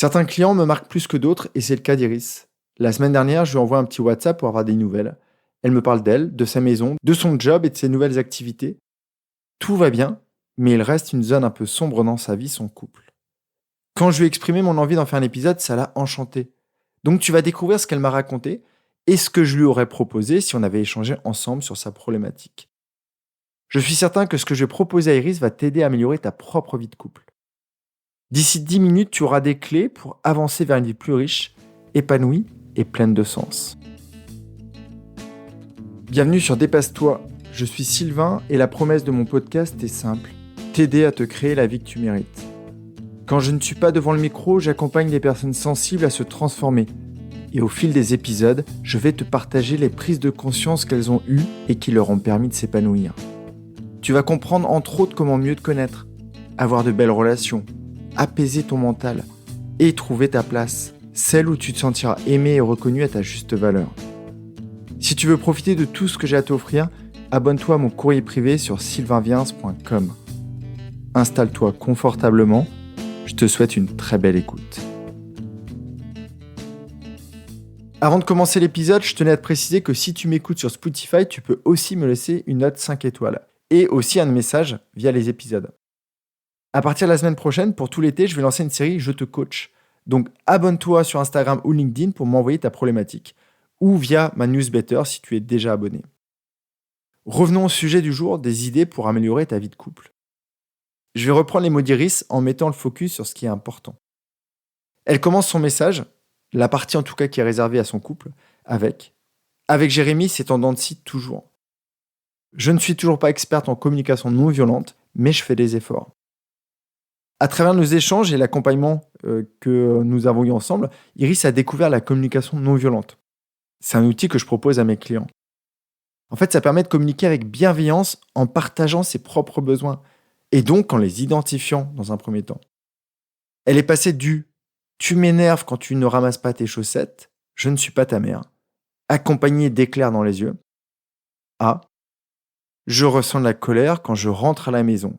Certains clients me marquent plus que d'autres et c'est le cas d'Iris. La semaine dernière, je lui envoie un petit WhatsApp pour avoir des nouvelles. Elle me parle d'elle, de sa maison, de son job et de ses nouvelles activités. Tout va bien, mais il reste une zone un peu sombre dans sa vie, son couple. Quand je lui ai exprimé mon envie d'en faire un épisode, ça l'a enchantée. Donc tu vas découvrir ce qu'elle m'a raconté et ce que je lui aurais proposé si on avait échangé ensemble sur sa problématique. Je suis certain que ce que je vais proposer à Iris va t'aider à améliorer ta propre vie de couple. D'ici 10 minutes, tu auras des clés pour avancer vers une vie plus riche, épanouie et pleine de sens. Bienvenue sur Dépasse-toi. Je suis Sylvain et la promesse de mon podcast est simple, t'aider à te créer la vie que tu mérites. Quand je ne suis pas devant le micro, j'accompagne les personnes sensibles à se transformer. Et au fil des épisodes, je vais te partager les prises de conscience qu'elles ont eues et qui leur ont permis de s'épanouir. Tu vas comprendre entre autres comment mieux te connaître, avoir de belles relations, apaiser ton mental et trouver ta place, celle où tu te sentiras aimé et reconnu à ta juste valeur. Si tu veux profiter de tout ce que j'ai à t'offrir, abonne-toi à mon courrier privé sur sylvainviens.com. Installe-toi confortablement, je te souhaite une très belle écoute. Avant de commencer l'épisode, je tenais à te préciser que si tu m'écoutes sur Spotify, tu peux aussi me laisser une note 5 étoiles et aussi un message via les épisodes. À partir de la semaine prochaine, pour tout l'été, je vais lancer une série Je te coach. Donc abonne-toi sur Instagram ou LinkedIn pour m'envoyer ta problématique ou via ma newsletter si tu es déjà abonné. Revenons au sujet du jour, des idées pour améliorer ta vie de couple. Je vais reprendre les mots d'Iris en mettant le focus sur ce qui est important. Elle commence son message, la partie en tout cas qui est réservée à son couple, avec « Avec Jérémy, c'est en dents de scie toujours. Je ne suis toujours pas experte en communication non violente, mais je fais des efforts. » À travers nos échanges et l'accompagnement que nous avons eu ensemble, Iris a découvert la communication non violente. C'est un outil que je propose à mes clients. En fait, ça permet de communiquer avec bienveillance en partageant ses propres besoins et donc en les identifiant dans un premier temps. Elle est passée du « tu m'énerves quand tu ne ramasses pas tes chaussettes, je ne suis pas ta mère », accompagnée d'éclairs dans les yeux, à « je ressens de la colère quand je rentre à la maison,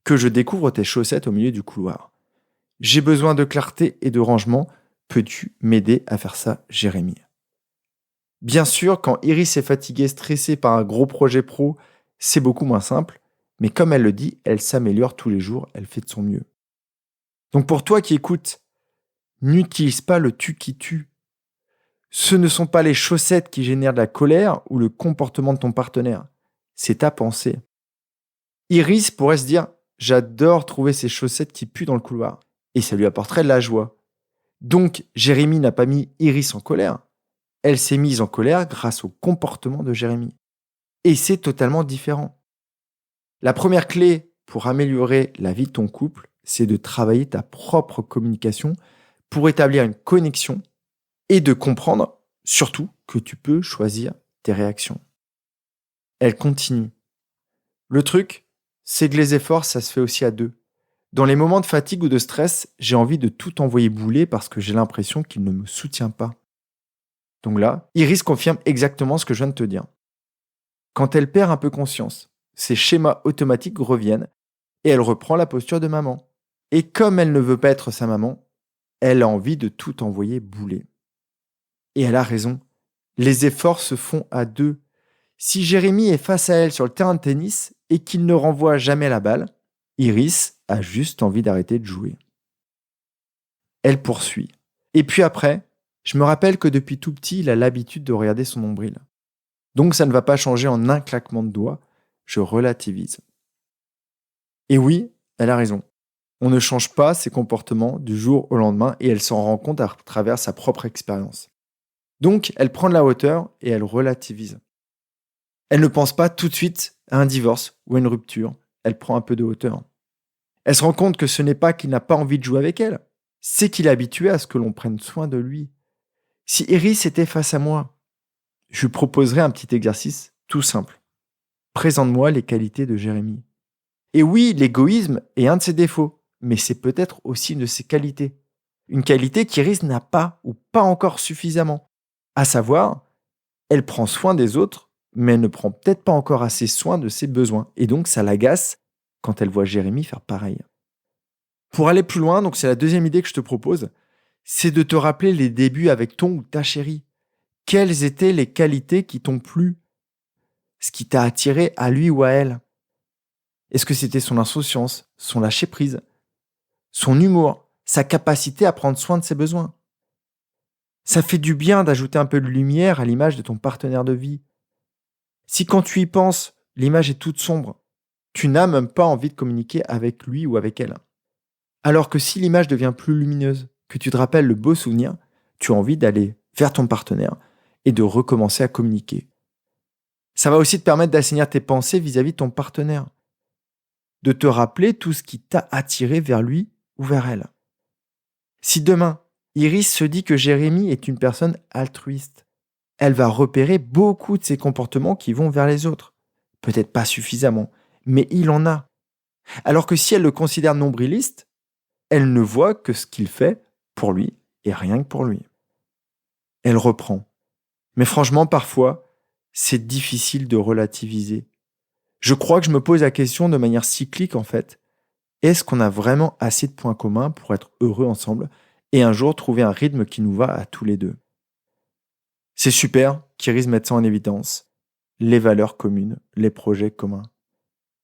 que je découvre tes chaussettes au milieu du couloir. J'ai besoin de clarté et de rangement, peux-tu m'aider à faire ça, Jérémy ?» Bien sûr, quand Iris est fatiguée, stressée par un gros projet pro, c'est beaucoup moins simple, mais comme elle le dit, elle s'améliore tous les jours, elle fait de son mieux. Donc pour toi qui écoutes, n'utilise pas le tu qui tue. Ce ne sont pas les chaussettes qui génèrent de la colère ou le comportement de ton partenaire, c'est ta pensée. Iris pourrait se dire « j'adore trouver ces chaussettes qui puent dans le couloir » et ça lui apporterait de la joie. Donc Jérémy n'a pas mis Iris en colère, elle s'est mise en colère grâce au comportement de Jérémy. Et c'est totalement différent. La première clé pour améliorer la vie de ton couple, c'est de travailler ta propre communication pour établir une connexion et de comprendre, surtout, que tu peux choisir tes réactions. Elle continue. Le truc, c'est que les efforts, ça se fait aussi à deux. Dans les moments de fatigue ou de stress, j'ai envie de tout envoyer bouler parce que j'ai l'impression qu'il ne me soutient pas. Donc là, Iris confirme exactement ce que je viens de te dire. Quand elle perd un peu conscience, ses schémas automatiques reviennent et elle reprend la posture de maman. Et comme elle ne veut pas être sa maman, elle a envie de tout envoyer bouler. Et elle a raison. Les efforts se font à deux. Si Jérémy est face à elle sur le terrain de tennis et qu'il ne renvoie jamais la balle, Iris a juste envie d'arrêter de jouer. Elle poursuit. Et puis après, je me rappelle que depuis tout petit, il a l'habitude de regarder son nombril. Donc ça ne va pas changer en un claquement de doigts, je relativise. Et oui, elle a raison. On ne change pas ses comportements du jour au lendemain et elle s'en rend compte à travers sa propre expérience. Donc elle prend de la hauteur et elle relativise. Elle ne pense pas tout de suite à un divorce ou à une rupture, elle prend un peu de hauteur. Elle se rend compte que ce n'est pas qu'il n'a pas envie de jouer avec elle, c'est qu'il est habitué à ce que l'on prenne soin de lui. Si Iris était face à moi, je lui proposerais un petit exercice tout simple. Présente-moi les qualités de Jérémy. Et oui, l'égoïsme est un de ses défauts, mais c'est peut-être aussi une de ses qualités. Une qualité qu'Iris n'a pas ou pas encore suffisamment. À savoir, elle prend soin des autres, mais elle ne prend peut-être pas encore assez soin de ses besoins. Et donc, ça l'agace quand elle voit Jérémy faire pareil. Pour aller plus loin, donc c'est la deuxième idée que je te propose, c'est de te rappeler les débuts avec ton ou ta chérie. Quelles étaient les qualités qui t'ont plu? Ce qui t'a attiré à lui ou à elle? Est-ce que c'était son insouciance, son lâcher-prise, son humour, sa capacité à prendre soin de ses besoins? Ça fait du bien d'ajouter un peu de lumière à l'image de ton partenaire de vie. Si quand tu y penses, l'image est toute sombre, tu n'as même pas envie de communiquer avec lui ou avec elle. Alors que si l'image devient plus lumineuse, que tu te rappelles le beau souvenir, tu as envie d'aller vers ton partenaire et de recommencer à communiquer. Ça va aussi te permettre d'assainir tes pensées vis-à-vis de ton partenaire, de te rappeler tout ce qui t'a attiré vers lui ou vers elle. Si demain, Iris se dit que Jérémy est une personne altruiste, elle va repérer beaucoup de ses comportements qui vont vers les autres. Peut-être pas suffisamment, mais il en a. Alors que si elle le considère nombriliste, elle ne voit que ce qu'il fait pour lui et rien que pour lui. Elle reprend. Mais franchement, parfois, c'est difficile de relativiser. Je crois que je me pose la question de manière cyclique en fait. Est-ce qu'on a vraiment assez de points communs pour être heureux ensemble et un jour trouver un rythme qui nous va à tous les deux? C'est super qu'Iris mette ça en évidence. Les valeurs communes, les projets communs.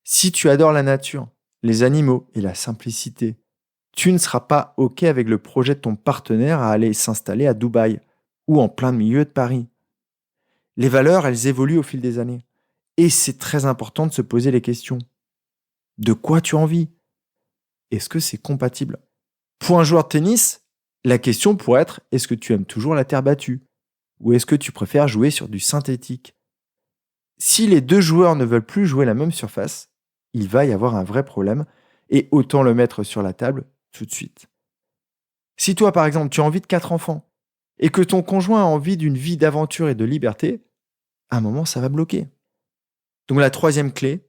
Si tu adores la nature, les animaux et la simplicité, tu ne seras pas OK avec le projet de ton partenaire à aller s'installer à Dubaï ou en plein milieu de Paris. Les valeurs, elles évoluent au fil des années. Et c'est très important de se poser les questions. De quoi tu as envie? Est-ce que c'est compatible? Pour un joueur de tennis, la question pourrait être, est-ce que tu aimes toujours la terre battue? Ou est-ce que tu préfères jouer sur du synthétique? Si les deux joueurs ne veulent plus jouer la même surface, il va y avoir un vrai problème et autant le mettre sur la table tout de suite. Si toi, par exemple, tu as envie de 4 enfants et que ton conjoint a envie d'une vie d'aventure et de liberté, à un moment, ça va bloquer. Donc la troisième clé,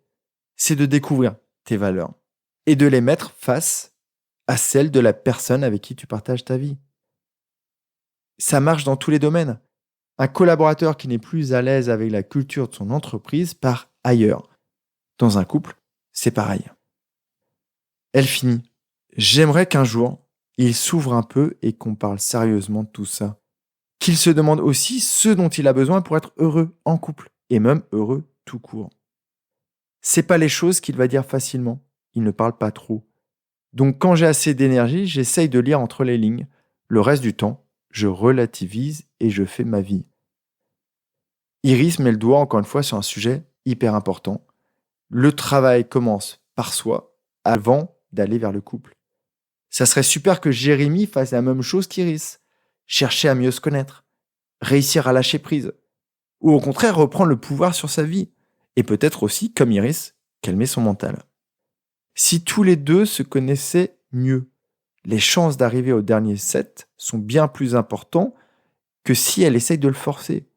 c'est de découvrir tes valeurs et de les mettre face à celles de la personne avec qui tu partages ta vie. Ça marche dans tous les domaines. Un collaborateur qui n'est plus à l'aise avec la culture de son entreprise part ailleurs. Dans un couple, c'est pareil. Elle finit. J'aimerais qu'un jour, il s'ouvre un peu et qu'on parle sérieusement de tout ça. Qu'il se demande aussi ce dont il a besoin pour être heureux en couple et même heureux tout court. C'est pas les choses qu'il va dire facilement. Il ne parle pas trop. Donc quand j'ai assez d'énergie, j'essaye de lire entre les lignes. Le reste du temps, je relativise et je fais ma vie. Iris met le doigt encore une fois sur un sujet hyper important. Le travail commence par soi avant d'aller vers le couple. Ça serait super que Jérémy fasse la même chose qu'Iris. Chercher à mieux se connaître, réussir à lâcher prise, ou au contraire reprendre le pouvoir sur sa vie, et peut-être aussi, comme Iris, calmer son mental. Si tous les deux se connaissaient mieux, les chances d'arriver au dernier set sont bien plus importantes que si elle essaye de le forcer.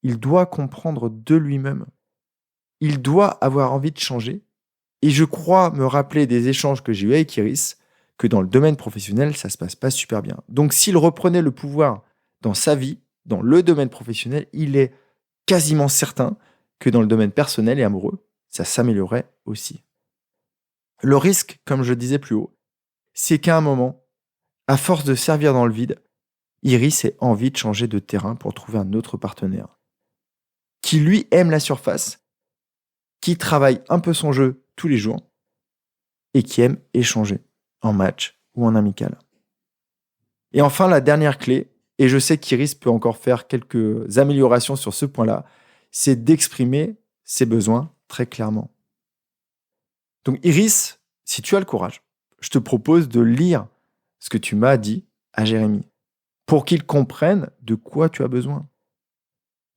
Il doit comprendre de lui-même. Il doit avoir envie de changer. Et je crois me rappeler des échanges que j'ai eus avec Iris, que dans le domaine professionnel, ça se passe pas super bien. Donc s'il reprenait le pouvoir dans sa vie, dans le domaine professionnel, il est quasiment certain que dans le domaine personnel et amoureux, ça s'améliorerait aussi. Le risque, comme je disais plus haut, c'est qu'à un moment, à force de servir dans le vide, Iris ait envie de changer de terrain pour trouver un autre partenaire. Qui lui aime la surface, qui travaille un peu son jeu tous les jours et qui aime échanger en match ou en amical. Et enfin, la dernière clé, et je sais qu'Iris peut encore faire quelques améliorations sur ce point-là, c'est d'exprimer ses besoins très clairement. Donc Iris, si tu as le courage, je te propose de lire ce que tu m'as dit à Jérémy pour qu'il comprenne de quoi tu as besoin.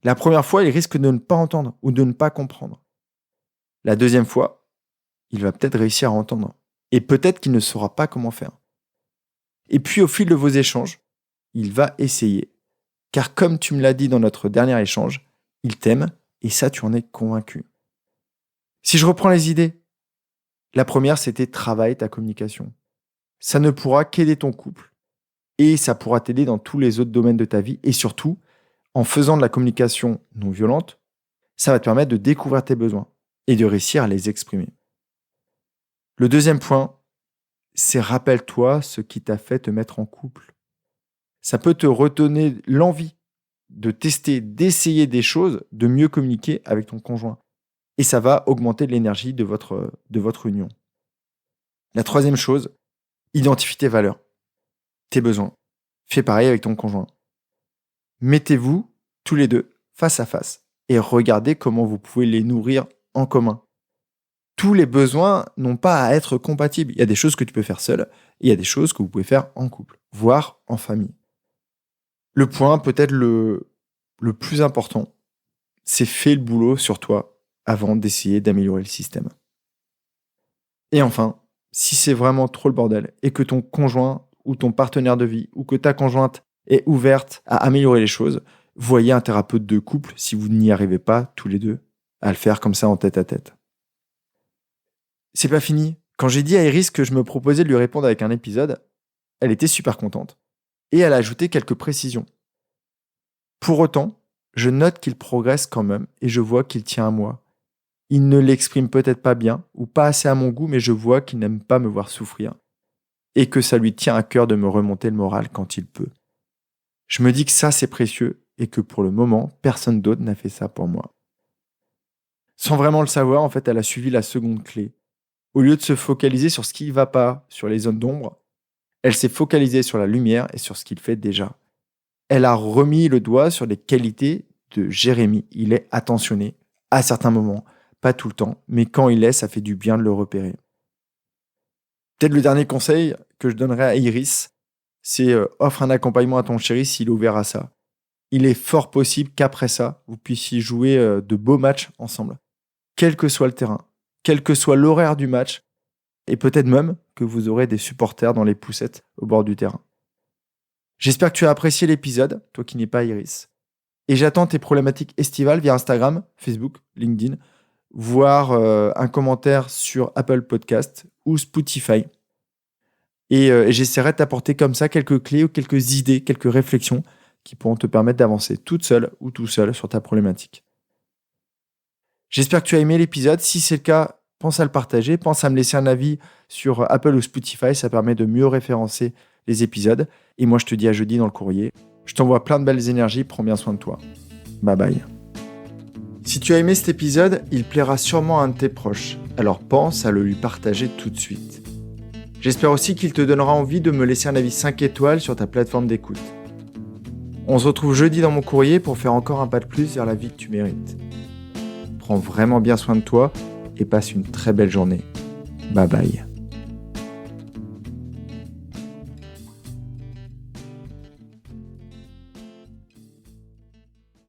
La première fois, il risque de ne pas entendre ou de ne pas comprendre. La deuxième fois, il va peut-être réussir à entendre. Et peut-être qu'il ne saura pas comment faire. Et puis au fil de vos échanges, il va essayer. Car comme tu me l'as dit dans notre dernier échange, il t'aime et ça tu en es convaincu. Si je reprends les idées, la première c'était travaille ta communication. Ça ne pourra qu'aider ton couple et ça pourra t'aider dans tous les autres domaines de ta vie et surtout, en faisant de la communication non violente, ça va te permettre de découvrir tes besoins et de réussir à les exprimer. Le deuxième point, c'est rappelle-toi ce qui t'a fait te mettre en couple. Ça peut te redonner l'envie de tester, d'essayer des choses, de mieux communiquer avec ton conjoint. Et ça va augmenter l'énergie de votre union. La troisième chose, identifie tes valeurs, tes besoins. Fais pareil avec ton conjoint. Mettez-vous tous les deux face à face et regardez comment vous pouvez les nourrir en commun. Tous les besoins n'ont pas à être compatibles. Il y a des choses que tu peux faire seul et il y a des choses que vous pouvez faire en couple, voire en famille. Le point peut-être le plus important, c'est fais le boulot sur toi avant d'essayer d'améliorer le système. Et enfin, si c'est vraiment trop le bordel et que ton conjoint ou ton partenaire de vie ou que ta conjointe est ouverte à améliorer les choses, voyez un thérapeute de couple si vous n'y arrivez pas tous les deux à le faire comme ça en tête à tête. C'est pas fini. Quand j'ai dit à Iris que je me proposais de lui répondre avec un épisode, elle était super contente. Et elle a ajouté quelques précisions. Pour autant, je note qu'il progresse quand même et je vois qu'il tient à moi. Il ne l'exprime peut-être pas bien ou pas assez à mon goût, mais je vois qu'il n'aime pas me voir souffrir et que ça lui tient à cœur de me remonter le moral quand il peut. Je me dis que ça, c'est précieux et que pour le moment, personne d'autre n'a fait ça pour moi. Sans vraiment le savoir, en fait, elle a suivi la seconde clé. Au lieu de se focaliser sur ce qui ne va pas, sur les zones d'ombre, elle s'est focalisée sur la lumière et sur ce qu'il fait déjà. Elle a remis le doigt sur les qualités de Jérémy. Il est attentionné à certains moments, pas tout le temps, mais quand il est, ça fait du bien de le repérer. Peut-être le dernier conseil que je donnerais à Iris, c'est offre un accompagnement à ton chéri s'il est ouvert à ça. Il est fort possible qu'après ça, vous puissiez jouer de beaux matchs ensemble. Quel que soit le terrain, quel que soit l'horaire du match, et peut-être même que vous aurez des supporters dans les poussettes au bord du terrain. J'espère que tu as apprécié l'épisode, toi qui n'es pas Iris. Et j'attends tes problématiques estivales via Instagram, Facebook, LinkedIn, voire un commentaire sur Apple Podcast ou Spotify. Et j'essaierai de t'apporter comme ça quelques clés ou quelques idées, quelques réflexions qui pourront te permettre d'avancer toute seule ou tout seul sur ta problématique. J'espère que tu as aimé l'épisode. Si c'est le cas, pense à le partager. Pense à me laisser un avis sur Apple ou Spotify. Ça permet de mieux référencer les épisodes. Et moi, je te dis à jeudi dans le courrier. Je t'envoie plein de belles énergies. Prends bien soin de toi. Bye bye. Si tu as aimé cet épisode, il plaira sûrement à un de tes proches. Alors pense à le lui partager tout de suite. J'espère aussi qu'il te donnera envie de me laisser un avis 5 étoiles sur ta plateforme d'écoute. On se retrouve jeudi dans mon courrier pour faire encore un pas de plus vers la vie que tu mérites. Prends vraiment bien soin de toi et passe une très belle journée. Bye bye.